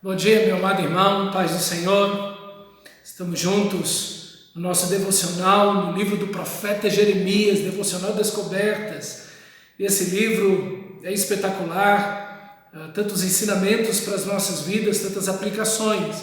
Bom dia, meu amado irmão, paz do Senhor. Estamos juntos no nosso devocional, no livro do profeta Jeremias, Devocional Descobertas. Esse livro é espetacular, tantos ensinamentos para as nossas vidas, tantas aplicações.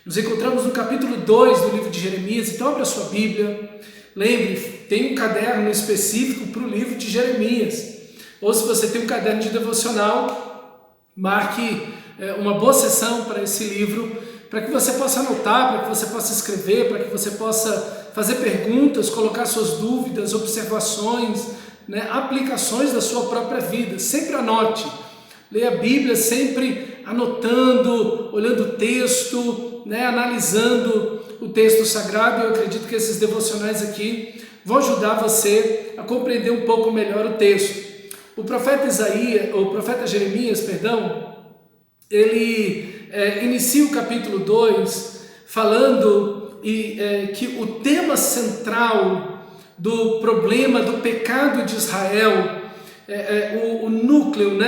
Nos encontramos no capítulo 2 do livro de Jeremias, então abra sua Bíblia. Lembre, tem um caderno específico para o livro de Jeremias. Ou se você tem um caderno de devocional, marque uma boa sessão para esse livro, para que você possa anotar, para que você possa escrever, para que você possa fazer perguntas, colocar suas dúvidas, observações, aplicações da sua própria vida. Sempre anote, leia a Bíblia sempre anotando, olhando o texto, analisando o texto sagrado. Eu acredito que esses devocionais aqui vão ajudar você a compreender um pouco melhor o texto. O profeta Jeremias, ele inicia o capítulo 2 falando que o tema central do problema do pecado de Israel, o núcleo,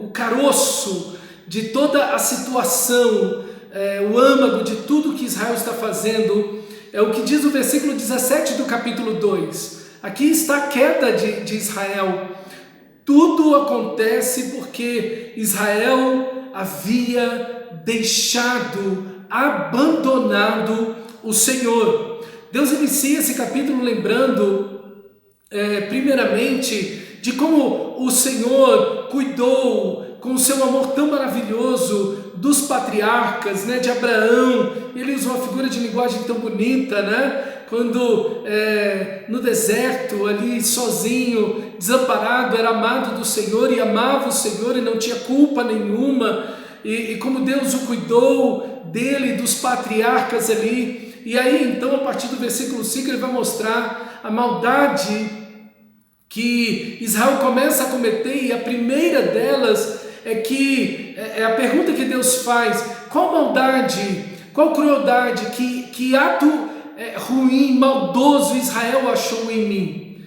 o caroço de toda a situação, o âmago de tudo que Israel está fazendo, é o que diz o versículo 17 do capítulo 2. Aqui está a queda de Israel. Tudo acontece porque Israel havia abandonado o Senhor. Deus inicia esse capítulo lembrando, primeiramente, de como o Senhor cuidou com o seu amor tão maravilhoso dos patriarcas, de Abraão. Ele usa uma figura de linguagem tão bonita, quando no deserto, ali sozinho, desamparado, era amado do Senhor e amava o Senhor e não tinha culpa nenhuma, e como Deus o cuidou dele, dos patriarcas ali. E aí então, a partir do versículo 5, ele vai mostrar a maldade que Israel começa a cometer, e a primeira delas é a pergunta que Deus faz: qual maldade, qual crueldade, que ato ruim, maldoso Israel achou em mim?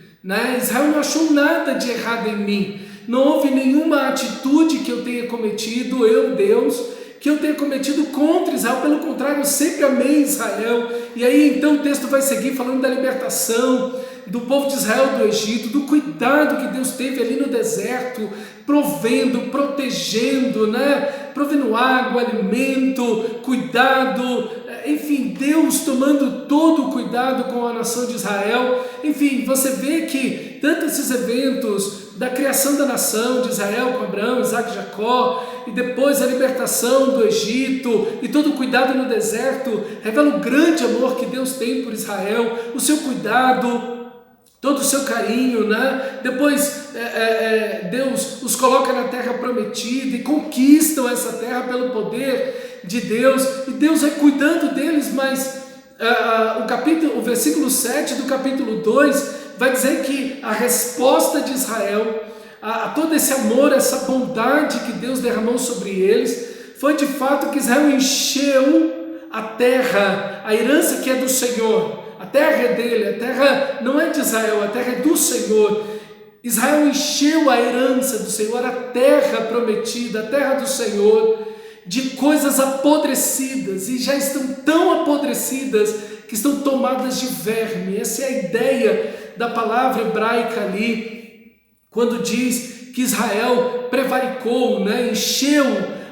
Israel não achou nada de errado em mim, não houve nenhuma atitude que eu tenha cometido, Deus, que eu tenha cometido contra Israel. Pelo contrário, eu sempre amei Israel. E aí então o texto vai seguir falando da libertação do povo de Israel do Egito, do cuidado que Deus teve ali no deserto, provendo, protegendo, provendo água, alimento, cuidado, enfim, Deus tomando todo o cuidado com a nação de Israel. Enfim, você vê que tanto esses eventos da criação da nação de Israel com Abraão, Isaac e Jacó, e depois a libertação do Egito e todo o cuidado no deserto, revela o grande amor que Deus tem por Israel, o seu cuidado, todo o seu carinho, Depois Deus os coloca na terra prometida e conquistam essa terra pelo poder de Deus, e Deus vai cuidando deles. Mas o versículo 7 do capítulo 2 vai dizer que a resposta de Israel a todo esse amor, essa bondade que Deus derramou sobre eles, foi de fato que Israel encheu a terra, a herança que é do Senhor. A terra é dele, a terra não é de Israel, a terra é do Senhor. Israel encheu a herança do Senhor, a terra prometida, a terra do Senhor, de coisas apodrecidas, e já estão tão apodrecidas que estão tomadas de verme. Essa é a ideia da palavra hebraica ali, quando diz que Israel prevaricou, encheu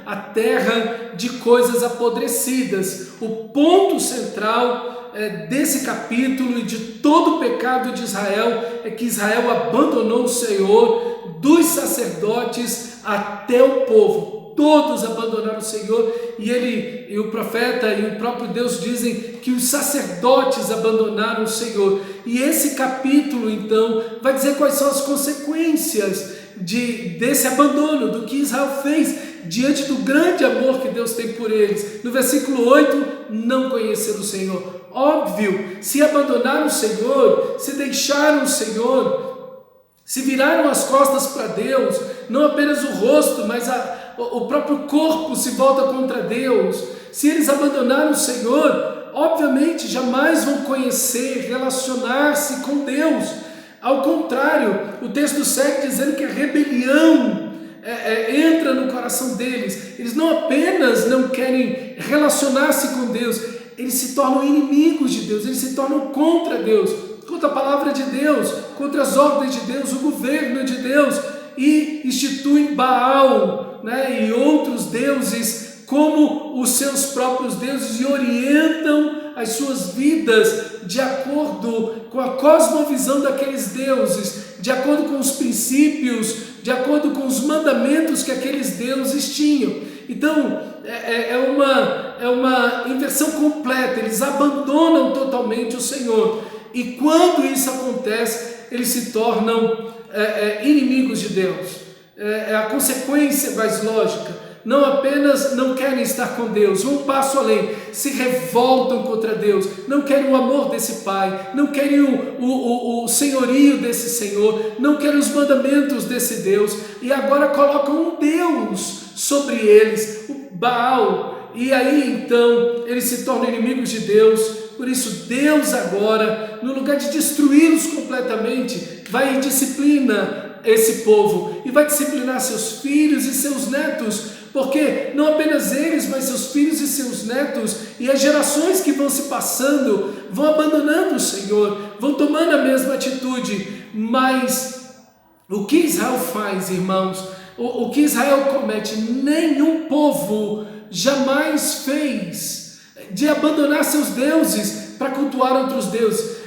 a terra de coisas apodrecidas. O ponto central desse capítulo e de todo o pecado de Israel é que Israel abandonou o Senhor, dos sacerdotes até o povo. Todos abandonaram o Senhor, e o profeta e o próprio Deus dizem que os sacerdotes abandonaram o Senhor. E esse capítulo então vai dizer quais são as consequências desse abandono, do que Israel fez diante do grande amor que Deus tem por eles. No versículo 8, não conheceram o Senhor. Óbvio, se abandonaram o Senhor, se deixaram o Senhor, se viraram as costas para Deus, não apenas o rosto, mas o próprio corpo se volta contra Deus. Se eles abandonaram o Senhor, obviamente jamais vão conhecer, relacionar-se com Deus. Ao contrário, o texto segue dizendo que a rebelião entra no coração deles. Eles não apenas não querem relacionar-se com Deus, eles se tornam inimigos de Deus, eles se tornam contra Deus, contra a palavra de Deus, contra as ordens de Deus, o governo de Deus, e instituem Baal, né, e outros deuses como os seus próprios deuses, e orientam as suas vidas de acordo com a cosmovisão daqueles deuses, de acordo com os princípios, de acordo com os mandamentos que aqueles deuses tinham. Então, é uma inversão completa, eles abandonam totalmente o Senhor. E quando isso acontece, eles se tornam inimigos de Deus. É a consequência mais lógica. Não apenas não querem estar com Deus, um passo além, se revoltam contra Deus, não querem o amor desse Pai, não querem o senhorio desse Senhor, não querem os mandamentos desse Deus, e agora colocam um Deus sobre eles, o Baal, e aí então eles se tornam inimigos de Deus. Por isso Deus agora, no lugar de destruí-los completamente, vai e disciplina esse povo, e vai disciplinar seus filhos e seus netos, porque não apenas eles, mas seus filhos e seus netos, e as gerações que vão se passando, vão abandonando o Senhor, vão tomando a mesma atitude. Mas o que Israel faz, irmãos, o que Israel comete, nenhum povo jamais fez, de abandonar seus deuses para cultuar outros deuses.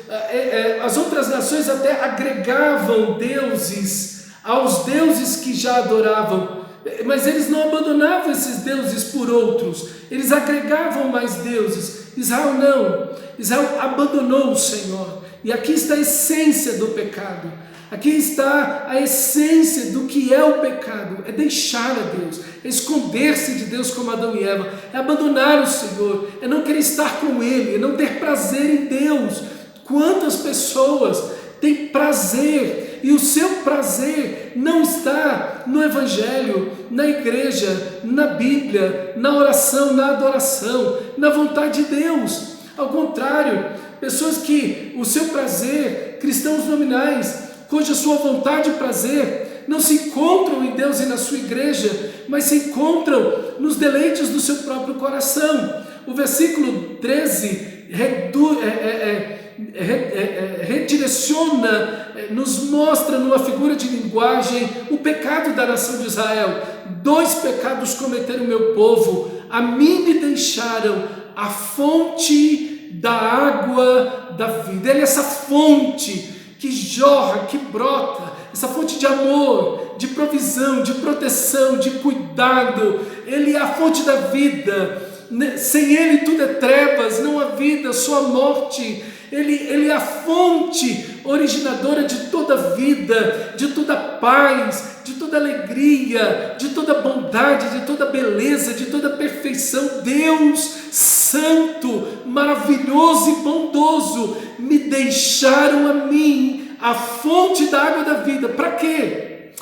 As outras nações até agregavam deuses aos deuses que já adoravam, mas eles não abandonavam esses deuses por outros, eles agregavam mais deuses. Israel não, Israel abandonou o Senhor, e aqui está a essência do pecado, aqui está a essência do que é o pecado, é deixar a Deus, é esconder-se de Deus como Adão e Eva, é abandonar o Senhor, é não querer estar com Ele, é não ter prazer em Deus. Quantas pessoas têm prazer, e o seu prazer não está no Evangelho, na igreja, na Bíblia, na oração, na adoração, na vontade de Deus. Ao contrário, pessoas que o seu prazer, cristãos nominais, cuja sua vontade e prazer não se encontram em Deus e na sua igreja, mas se encontram nos deleites do seu próprio coração. O versículo 13 redireciona, nos mostra numa figura de linguagem o pecado da nação de Israel. 2 pecados cometeram o meu povo: a mim me deixaram a fonte da água da vida. Ele é essa fonte que jorra, que brota, essa fonte de amor, de provisão, de proteção, de cuidado. Ele é a fonte da vida. Sem Ele tudo é trevas, não há vida, só a morte. Ele é a fonte originadora de toda vida, de toda paz, de toda alegria, de toda bondade, de toda beleza, de toda perfeição. Deus santo, maravilhoso e bondoso, me deixaram a mim a fonte da água da vida. Para quê?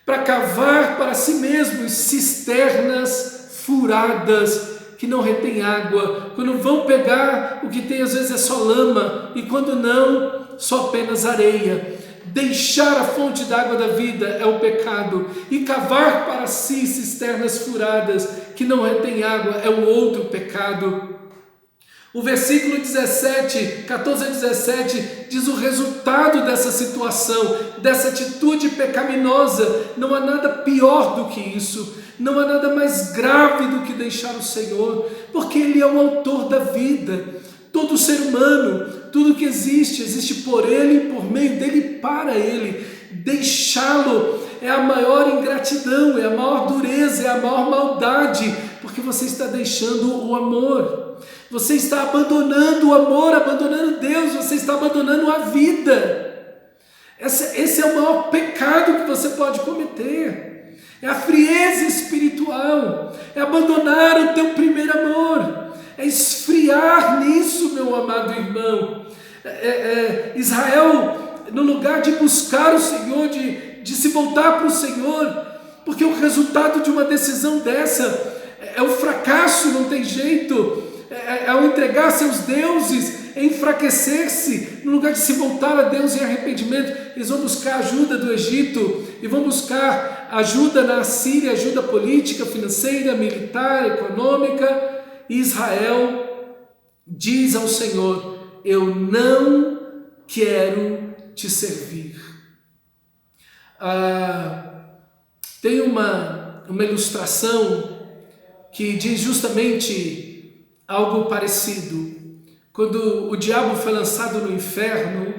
Para cavar para si mesmos cisternas furadas, que não retém água. Quando vão pegar, o que tem às vezes é só lama, e quando não, só apenas areia. Deixar a fonte da água da vida é o pecado, e cavar para si cisternas furadas que não retém água é o outro pecado. O versículo 14 a 17 diz o resultado dessa situação, dessa atitude pecaminosa. Não há nada pior do que isso, não há nada mais grave do que deixar o Senhor, porque Ele é o autor da vida. Todo ser humano, tudo que existe por Ele, por meio dEle e para Ele. Deixá-lo é a maior ingratidão, é a maior dureza, é a maior maldade, porque você está deixando o amor. Você está abandonando o amor, abandonando Deus, você está abandonando a vida. Esse é o maior pecado que você pode cometer. É a frieza espiritual, é abandonar o teu primeiro amor, é esfriar nisso, meu amado irmão. Israel, no lugar de buscar o Senhor, de se voltar para o Senhor, porque o resultado de uma decisão dessa é o fracasso, não tem jeito. ao entregar seus deuses, enfraquecer-se, no lugar de se voltar a Deus em arrependimento, eles vão buscar ajuda do Egito, e vão buscar ajuda na Síria, ajuda política, financeira, militar, econômica, e Israel diz ao Senhor: eu não quero te servir. Tem uma ilustração que diz justamente algo parecido. Quando o diabo foi lançado no inferno,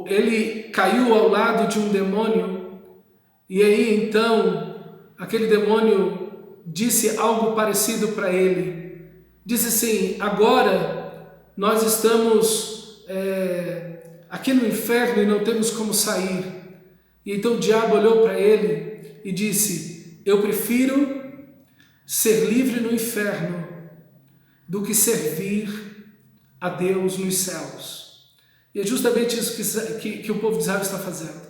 ele caiu ao lado de um demônio, e aí então aquele demônio disse algo parecido para ele. Disse assim: agora nós estamos aqui no inferno e não temos como sair. E então o diabo olhou para ele e disse: eu prefiro ser livre no inferno do que servir a Deus nos céus. E é justamente isso que o povo de Israel está fazendo.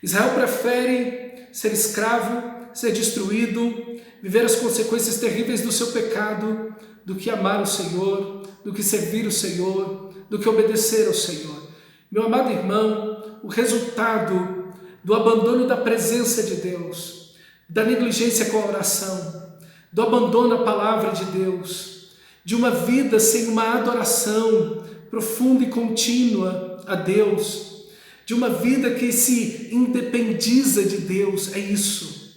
Israel prefere ser escravo, ser destruído, viver as consequências terríveis do seu pecado, do que amar o Senhor, do que servir o Senhor, do que obedecer ao Senhor. Meu amado irmão, o resultado do abandono da presença de Deus, da negligência com a oração, do abandono à palavra de Deus, de uma vida sem uma adoração profunda e contínua a Deus, de uma vida que se independiza de Deus, é isso,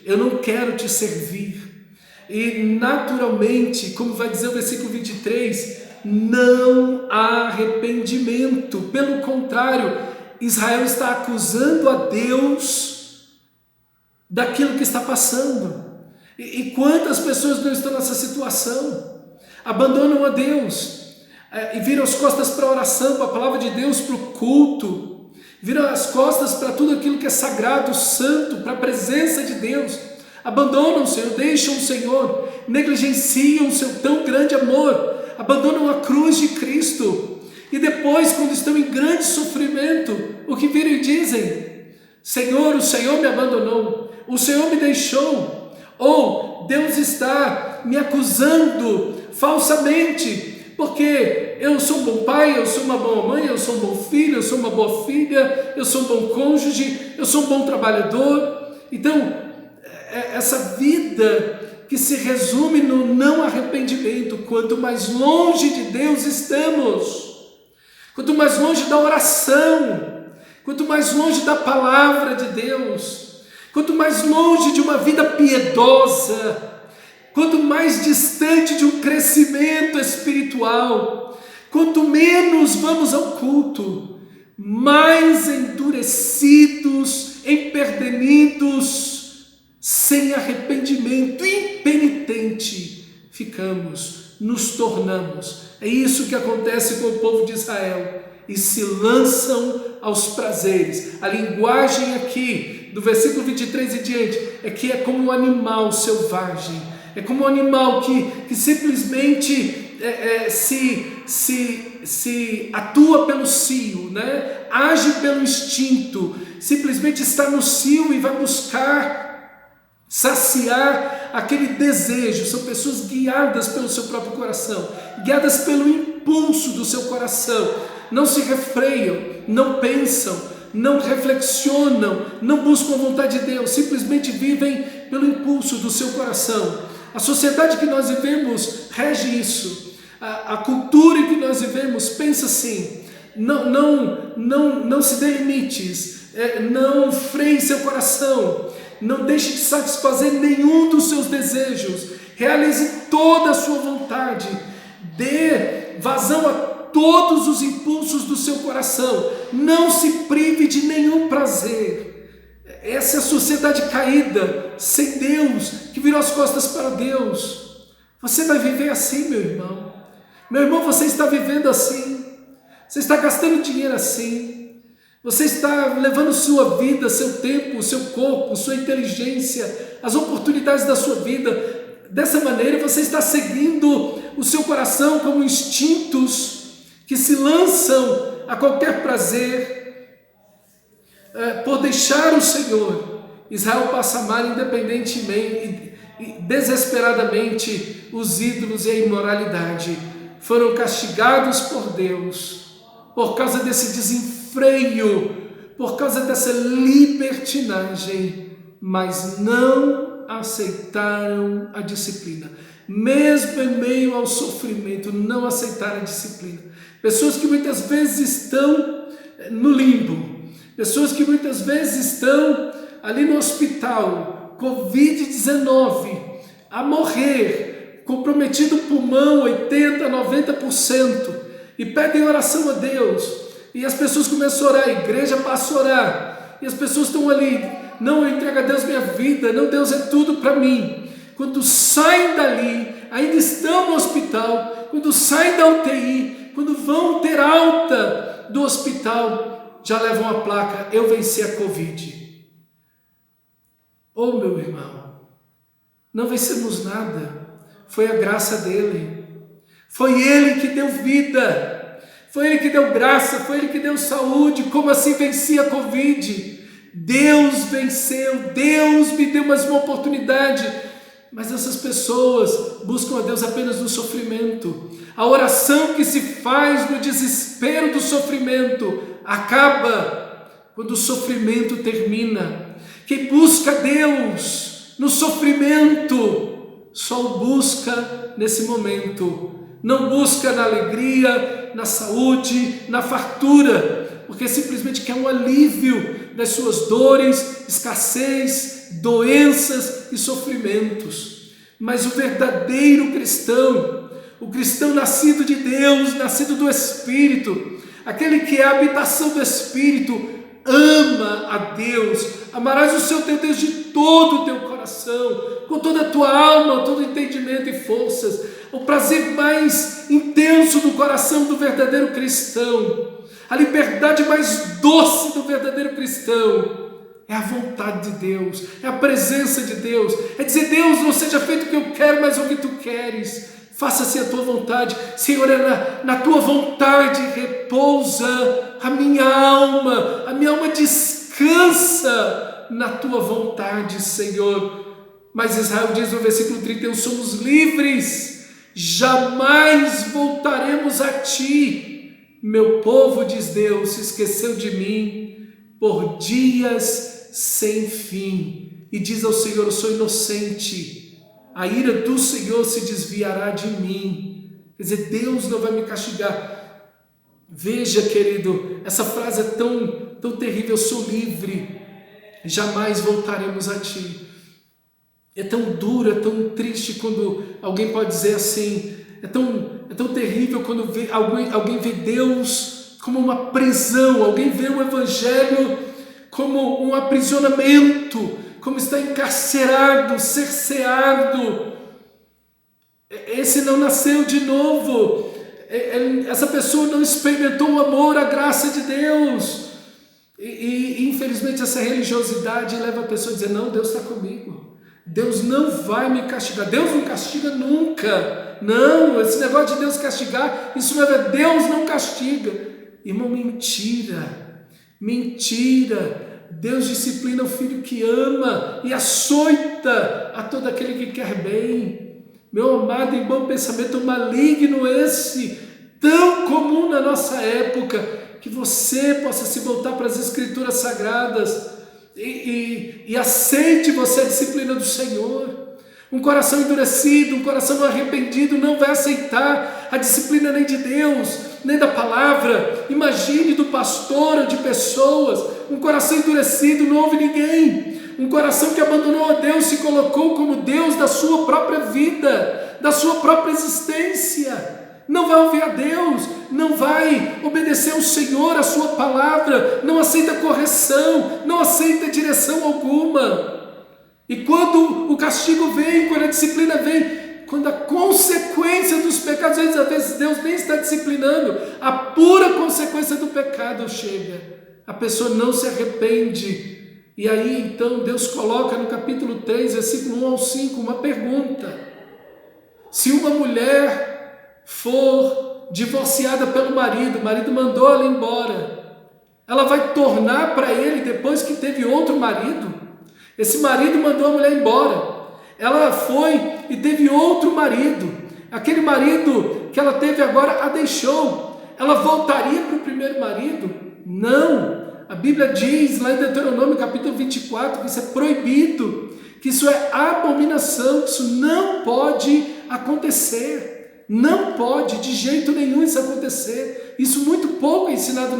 eu não quero te servir. E naturalmente, como vai dizer o versículo 23, não há arrependimento, pelo contrário, Israel está acusando a Deus daquilo que está passando. E quantas pessoas não estão nessa situação? Abandonam a Deus e viram as costas para a oração, para a palavra de Deus, para o culto, viram as costas para tudo aquilo que é sagrado, santo, para a presença de Deus. Abandonam o Senhor, deixam o Senhor, negligenciam o seu tão grande amor, abandonam a cruz de Cristo. E depois, quando estão em grande sofrimento, o que viram e dizem: Senhor, o Senhor me abandonou, o Senhor me deixou. Ou Deus está me acusando falsamente, porque eu sou um bom pai, eu sou uma boa mãe, eu sou um bom filho, eu sou uma boa filha, eu sou um bom cônjuge, eu sou um bom trabalhador. Então, essa vida que se resume no não arrependimento, quanto mais longe de Deus estamos, quanto mais longe da oração, quanto mais longe da palavra de Deus, quanto mais longe de uma vida piedosa, quanto mais distante de um crescimento espiritual, quanto menos vamos ao culto, mais endurecidos, empedernidos, sem arrependimento, impenitente ficamos, nos tornamos. É isso que acontece com o povo de Israel. E se lançam aos prazeres. A linguagem aqui, do versículo 23 em diante, é que é como um animal selvagem, é como um animal que simplesmente se atua pelo cio, né? Age pelo instinto, simplesmente está no cio e vai buscar saciar aquele desejo. São pessoas guiadas pelo seu próprio coração, guiadas pelo impulso do seu coração. Não se refreiam, não pensam, não reflexionam, não buscam a vontade de Deus, simplesmente vivem pelo impulso do seu coração. A sociedade que nós vivemos rege isso. A cultura que nós vivemos pensa assim: não se dê limites, não freie seu coração, não deixe de satisfazer nenhum dos seus desejos, realize toda a sua vontade, dê vazão a todos os impulsos do seu coração, não se prive de nenhum prazer. Essa é a sociedade caída, sem Deus, que virou as costas para Deus. Você vai viver assim, meu irmão. Meu irmão, você está vivendo assim, você está gastando dinheiro assim, você está levando sua vida, seu tempo, seu corpo, sua inteligência, as oportunidades da sua vida. Dessa maneira você está seguindo o seu coração como instintos que se lançam a qualquer prazer, por deixar o Senhor. Israel passa a amar independentemente desesperadamente os ídolos e a imoralidade. Foram castigados por Deus por causa desse desenfreio, por causa dessa libertinagem, mas não aceitaram a disciplina. Mesmo em meio ao sofrimento, não aceitaram a disciplina. Pessoas que muitas vezes estão no limbo, pessoas que muitas vezes estão ali no hospital, Covid-19, a morrer, comprometido o pulmão 80%, 90%, e pedem oração a Deus, e as pessoas começam a orar, a igreja passa a orar, e as pessoas estão ali, não, eu entrego a Deus minha vida, não, Deus é tudo para mim. Quando saem dali, ainda estão no hospital, quando saem da UTI, quando vão ter alta do hospital, já levam a placa, eu venci a Covid. Oh, meu irmão, não vencemos nada, foi a graça dele, foi ele que deu vida, foi ele que deu graça, foi ele que deu saúde. Como assim venci a Covid? Deus venceu, Deus me deu mais uma oportunidade. Mas essas pessoas buscam a Deus apenas no sofrimento. A oração que se faz no desespero do sofrimento acaba quando o sofrimento termina. Quem busca Deus no sofrimento só o busca nesse momento. Não busca na alegria, na saúde, na fartura, porque simplesmente quer um alívio das suas dores, escassez, doenças e sofrimentos. Mas o verdadeiro cristão, o cristão nascido de Deus, nascido do Espírito, aquele que é a habitação do Espírito, ama a Deus. Amarás o seu teu Deus de todo o teu coração, com toda a tua alma, todo o entendimento e forças. O prazer mais intenso do coração do verdadeiro cristão, a liberdade mais doce do verdadeiro cristão, é a vontade de Deus, é a presença de Deus, é dizer: Deus, não seja feito o que eu quero, mas o que tu queres, faça-se a tua vontade. Senhor, é na tua vontade repousa a minha alma descansa na tua vontade, Senhor. Mas Israel diz no versículo 31, somos livres, jamais voltaremos a ti. Meu povo, diz Deus, se esqueceu de mim por dias sem fim. E diz ao Senhor: eu sou inocente, a ira do Senhor se desviará de mim. Quer dizer, Deus não vai me castigar. Veja, querido, essa frase é tão terrível: eu sou livre, jamais voltaremos a ti. É tão duro, é tão triste quando alguém pode dizer assim, é tão terrível quando alguém vê Deus como uma prisão, alguém vê o Evangelho como um aprisionamento, como está encarcerado, cerceado. Esse não nasceu de novo, essa pessoa não experimentou o amor, a graça de Deus. E infelizmente essa religiosidade leva a pessoa a dizer: não, Deus está comigo, Deus não vai me castigar, Deus não castiga nunca. Não, esse negócio de Deus castigar, isso não é verdade, Deus não castiga. Irmão, mentira, Deus disciplina o filho que ama e açoita a todo aquele que quer bem. Meu amado e bom pensamento maligno esse, tão comum na nossa época, que você possa se voltar para as Escrituras Sagradas e aceite você a disciplina do Senhor. Um coração endurecido, um coração arrependido não vai aceitar a disciplina nem de Deus, nem da palavra. Imagine do pastor ou de pessoas. Um coração endurecido não ouve ninguém. Um coração que abandonou a Deus, se colocou como Deus da sua própria vida, da sua própria existência. Não vai ouvir a Deus, não vai obedecer ao Senhor, a sua palavra, não aceita correção, não aceita direção alguma. E quando o castigo vem, quando a disciplina vem, quando a consequência dos pecados, às vezes Deus nem está disciplinando, a pura consequência do pecado chega, a pessoa não se arrepende. E aí então Deus coloca no capítulo 3, versículo 1 ao 5, uma pergunta: se uma mulher for divorciada pelo marido, o marido mandou ela embora, ela vai tornar para ele depois que teve outro marido? Esse marido mandou a mulher embora, Ela foi e teve outro marido. Aquele marido que ela teve agora a deixou. Ela voltaria para o primeiro marido? Não. A Bíblia diz lá em Deuteronômio capítulo 24 que isso é proibido, que isso é abominação, que isso não pode acontecer. Não pode de jeito nenhum isso acontecer. Isso muito pouco é ensinado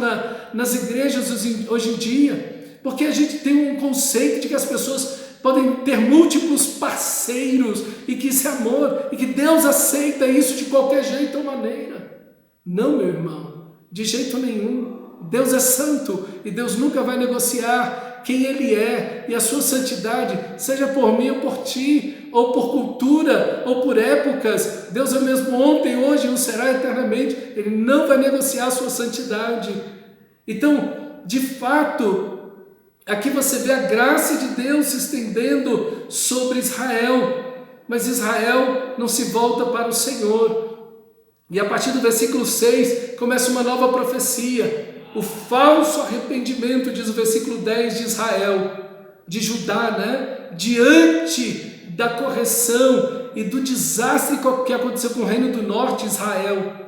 nas igrejas hoje em dia, porque a gente tem um conceito de que as pessoas podem ter múltiplos parceiros e que isso é amor, e que Deus aceita isso de qualquer jeito ou maneira. Não, meu irmão, de jeito nenhum. Deus é santo e Deus nunca vai negociar quem Ele é e a sua santidade, seja por mim ou por ti, ou por cultura, ou por épocas. Deus é o mesmo ontem, hoje e o será eternamente. Ele não vai negociar a sua santidade. Então, de fato, aqui você vê a graça de Deus se estendendo sobre Israel, mas Israel não se volta para o Senhor. E a partir do versículo 6 começa uma nova profecia. O falso arrependimento, diz o versículo 10 de Israel, de Judá, diante da correção e do desastre que aconteceu com o reino do norte, Israel.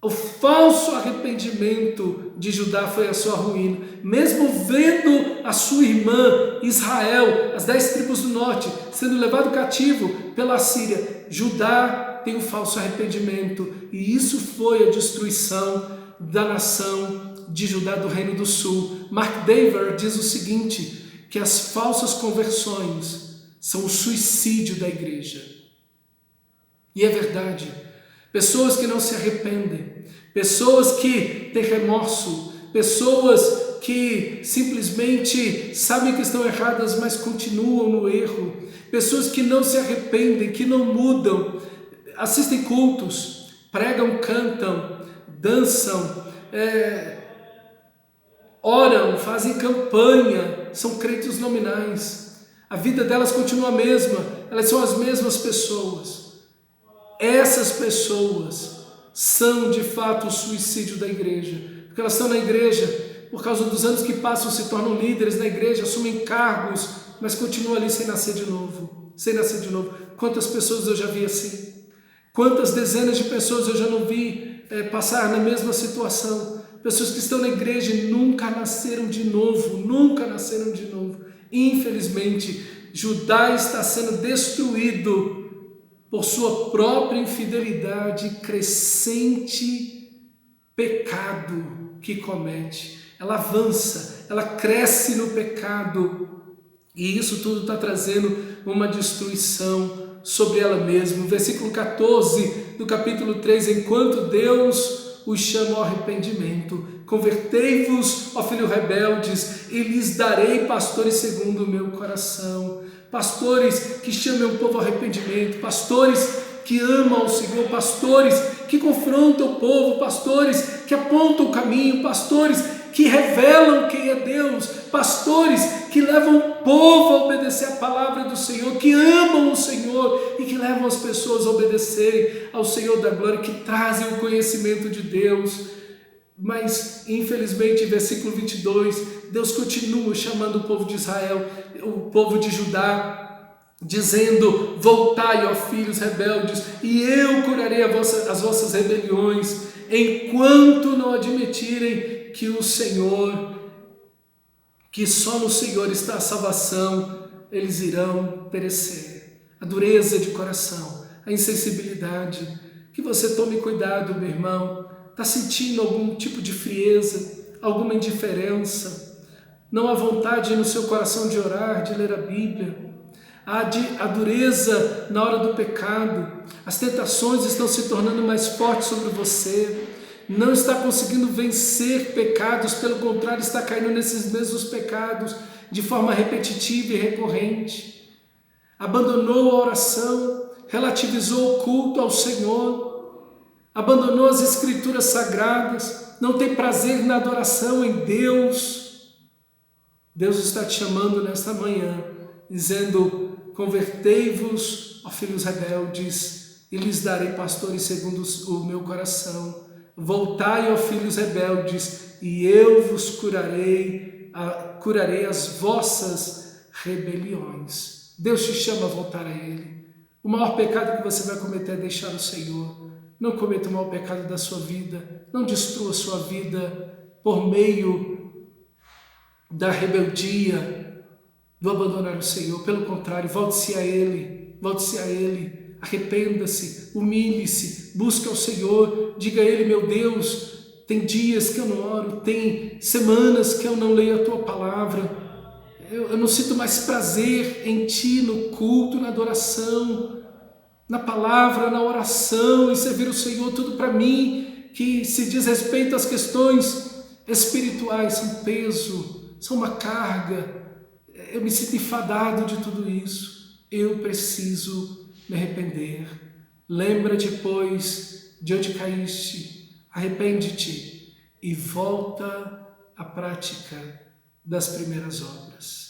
O falso arrependimento de Judá foi a sua ruína. Mesmo vendo a sua irmã Israel, as 10 tribos do norte, sendo levado cativo pela Síria, Judá tem um falso arrependimento, e isso foi a destruição da nação de Judá, do reino do sul. Mark Dever diz o seguinte, que as falsas conversões são o suicídio da igreja. E é verdade. Pessoas que não se arrependem, pessoas que têm remorso, pessoas que simplesmente sabem que estão erradas, mas continuam no erro, pessoas que não se arrependem, que não mudam, assistem cultos, pregam, cantam, dançam, oram, fazem campanha, são crentes nominais, a vida delas continua a mesma, elas são as mesmas pessoas. Essas pessoas são de fato o suicídio da igreja, porque elas estão na igreja, por causa dos anos que passam, se tornam líderes na igreja, assumem cargos, mas continuam ali sem nascer de novo, Quantas pessoas eu já vi assim? Quantas dezenas de pessoas eu já não vi passar na mesma situação? Pessoas que estão na igreja e nunca nasceram de novo. Infelizmente, Judá está sendo destruído por sua própria infidelidade e crescente pecado que comete. Ela avança, ela cresce no pecado, e isso tudo está trazendo uma destruição sobre ela mesma. Versículo 14 do capítulo 3, enquanto Deus os chama ao arrependimento, convertei-vos, ó filhos rebeldes, e lhes darei pastores segundo o meu coração. Pastores que chamem o povo ao arrependimento, pastores que amam o Senhor, pastores que confrontam o povo, pastores que apontam o caminho, pastores que revelam quem é Deus, pastores que levam o povo a obedecer a palavra do Senhor, que amam o Senhor e que levam as pessoas a obedecerem ao Senhor da glória, que trazem o conhecimento de Deus. Mas, infelizmente, em versículo 22, Deus continua chamando o povo de Israel, o povo de Judá, dizendo: voltai, ó filhos rebeldes, e eu curarei as vossas rebeliões, enquanto não admitirem que o Senhor, que só no Senhor está a salvação, eles irão perecer. A dureza de coração, a insensibilidade. Que você tome cuidado, meu irmão. Está sentindo algum tipo de frieza, alguma indiferença? Não há vontade no seu coração de orar, de ler a Bíblia? A dureza na hora do pecado, as tentações estão se tornando mais fortes sobre você, não está conseguindo vencer pecados, pelo contrário, está caindo nesses mesmos pecados de forma repetitiva e recorrente. Abandonou a oração, relativizou o culto ao Senhor, abandonou as escrituras sagradas, não tem prazer na adoração em Deus. Deus está te chamando nesta manhã, dizendo: convertei-vos, ó filhos rebeldes, e lhes darei pastores segundo o meu coração. Voltai, ó filhos rebeldes, e eu vos curarei as vossas rebeliões. Deus te chama a voltar a Ele. O maior pecado que você vai cometer é deixar o Senhor. Não cometa o maior pecado da sua vida. Não destrua a sua vida por meio da rebeldia, do abandonar o Senhor. Pelo contrário, volte-se a Ele. Volte-se a Ele. Arrependa-se, humilhe-se, busque ao Senhor. Diga a Ele: meu Deus, tem dias que eu não oro, tem semanas que eu não leio a Tua palavra. Eu não sinto mais prazer em Ti, no culto, na adoração, na palavra, na oração, em servir o Senhor. Tudo para mim que se diz respeito às questões espirituais são peso, são uma carga. Eu me sinto enfadado de tudo isso. Eu preciso me arrepender. Lembra-te, pois, de onde caíste, arrepende-te e volta à prática das primeiras obras.